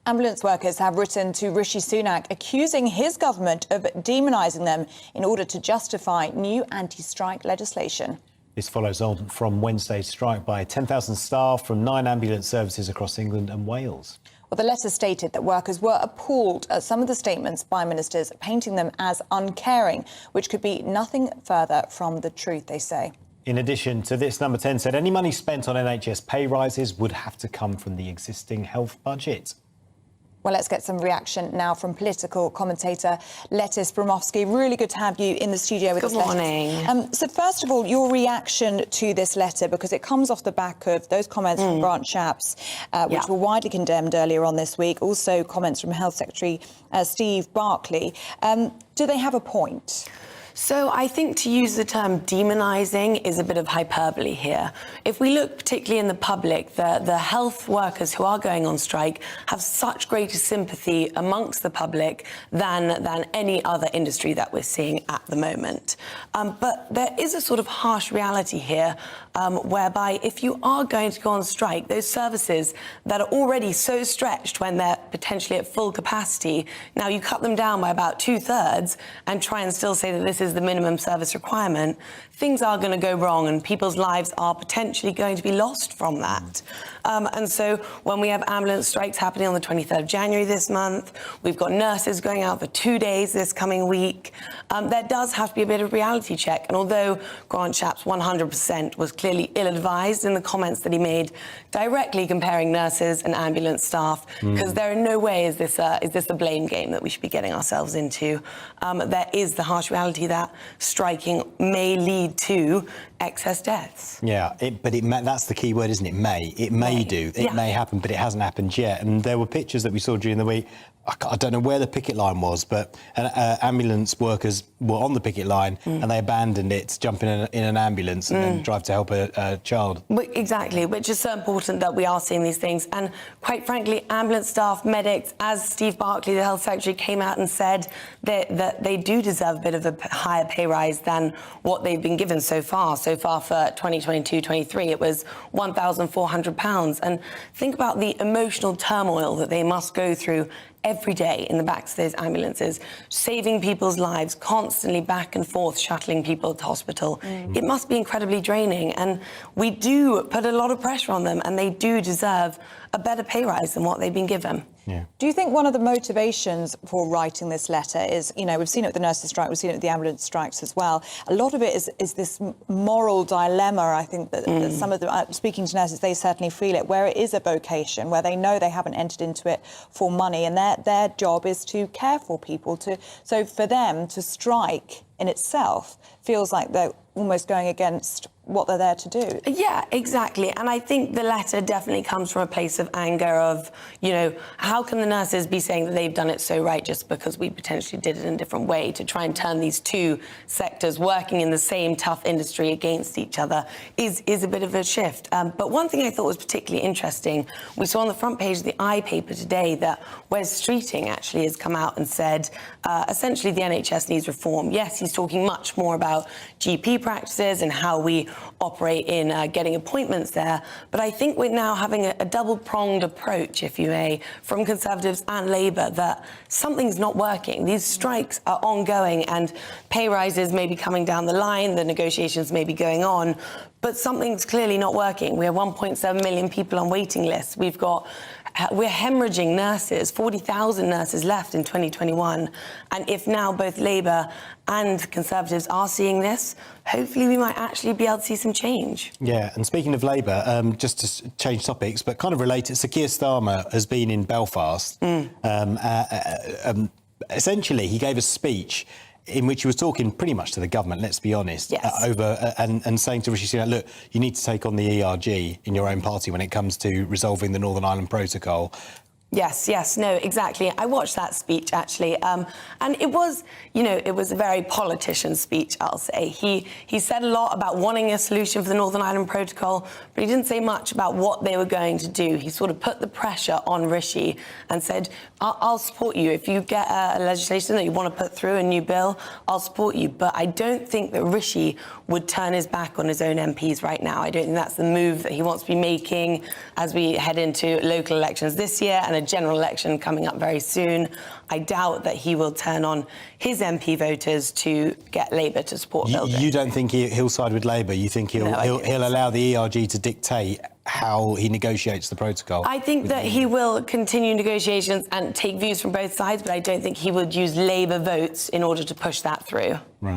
Ambulance workers have written to Rishi Sunak accusing his government of demonising them in order to justify new anti-strike legislation. This follows on from Wednesday's strike by 10,000 staff from 9 ambulance services across England and Wales. Well, the letter stated that workers were appalled at some of the statements by ministers, painting them as uncaring, which could be nothing further from the truth, they say. In addition to this, Number 10 said any money spent on NHS pay rises would have to come from the existing health budget. Well, let's get some reaction now from political commentator Lettice Bromovsky. Really good to have you in the studio with us. Good morning. So first of all, your reaction to this letter, because it comes off the back of those comments from Grant Shapps, which were widely condemned earlier on this week. Also comments from Health Secretary Steve Barclay. Do they have a point? So I think to use the term demonising is a bit of hyperbole here. If we look particularly in the public, the health workers who are going on strike have such greater sympathy amongst the public than any other industry that we're seeing at the moment. But there is a sort of harsh reality here whereby if you are going to go on strike, those services that are already so stretched when they're potentially at full capacity, now you cut them down by about 2/3 and try and still say that this is the minimum service requirement, things are going to go wrong and people's lives are potentially going to be lost from that. And so when we have ambulance strikes happening on the 23rd of January this month, we've got nurses going out for 2 days this coming week, there does have to be a bit of reality check. And although Grant Shapps 100% was clearly ill-advised in the comments that he made directly comparing nurses and ambulance staff, because there in no way is this a blame game that we should be getting ourselves into. There is the harsh reality that striking may lead to excess deaths. Yeah, that's the key word, isn't it? May. It may do. It may happen, but it hasn't happened yet. And there were pictures that we saw during the week. I don't know where the picket line was, but ambulance workers were on the picket line and they abandoned it to jump in an ambulance and then drive to help a child. Exactly, which is so important that we are seeing these things. And quite frankly, ambulance staff, medics, as Steve Barclay, the Health Secretary, came out and said that they do deserve a bit of a higher pay rise than what they've been given so far. So far for 2022-23, it was £1,400. And think about the emotional turmoil that they must go through every day in the backs of those ambulances, saving people's lives, constantly back and forth, shuttling people to hospital. It must be incredibly draining, and we do put a lot of pressure on them, and they do deserve a better pay rise than what they've been given. Yeah. Do you think one of the motivations for writing this letter is, you know, we've seen it with the nurses' strike, we've seen it with the ambulance strikes as well. A lot of it is this moral dilemma, I think, that some of them, speaking to nurses, they certainly feel it, where it is a vocation, where they know they haven't entered into it for money, and their job is to care for people. So for them to strike in itself feels like they're almost going against what they're there to do. Yeah, exactly. And I think the letter definitely comes from a place of anger of, you know, how can the nurses be saying that they've done it so right just because we potentially did it in a different way, to try and turn these two sectors working in the same tough industry against each other is a bit of a shift. But one thing I thought was particularly interesting, we saw on the front page of the iPaper today that Wes Streeting actually has come out and said, essentially the NHS needs reform. Yes, he's talking much more about GP practices and how we operate in getting appointments there, but I think we're now having a double-pronged approach, if you may, from Conservatives and Labour, that something's not working. These strikes are ongoing and pay rises may be coming down the line, the negotiations may be going on, but something's clearly not working. We have 1.7 million people on waiting lists. We're hemorrhaging nurses, 40,000 nurses left in 2021. And if now both Labour and Conservatives are seeing this, hopefully we might actually be able to see some change. Yeah, and speaking of Labour, just to change topics, but kind of related, Sir Keir Starmer has been in Belfast. Essentially, he gave a speech in which he was talking pretty much to the government, let's be honest, and saying to Rishi Sunak, look, you need to take on the ERG in your own party when it comes to resolving the Northern Ireland Protocol. Yes, no, exactly. I watched that speech, actually. And it was, it was a very politician speech, I'll say. He said a lot about wanting a solution for the Northern Ireland Protocol, but he didn't say much about what they were going to do. He sort of put the pressure on Rishi and said, I'll support you. If you get a legislation that you want to put through, a new bill, I'll support you. But I don't think that Rishi would turn his back on his own MPs right now. I don't think that's the move that he wants to be making as we head into local elections this year and a general election coming up very soon. I doubt that he will turn on his MP voters to get Labour to support building. You don't think he'll side with Labour? You think he'll allow the ERG to dictate how he negotiates the protocol? I think that he will continue negotiations and take views from both sides, but I don't think he would use Labour votes in order to push that through. Right.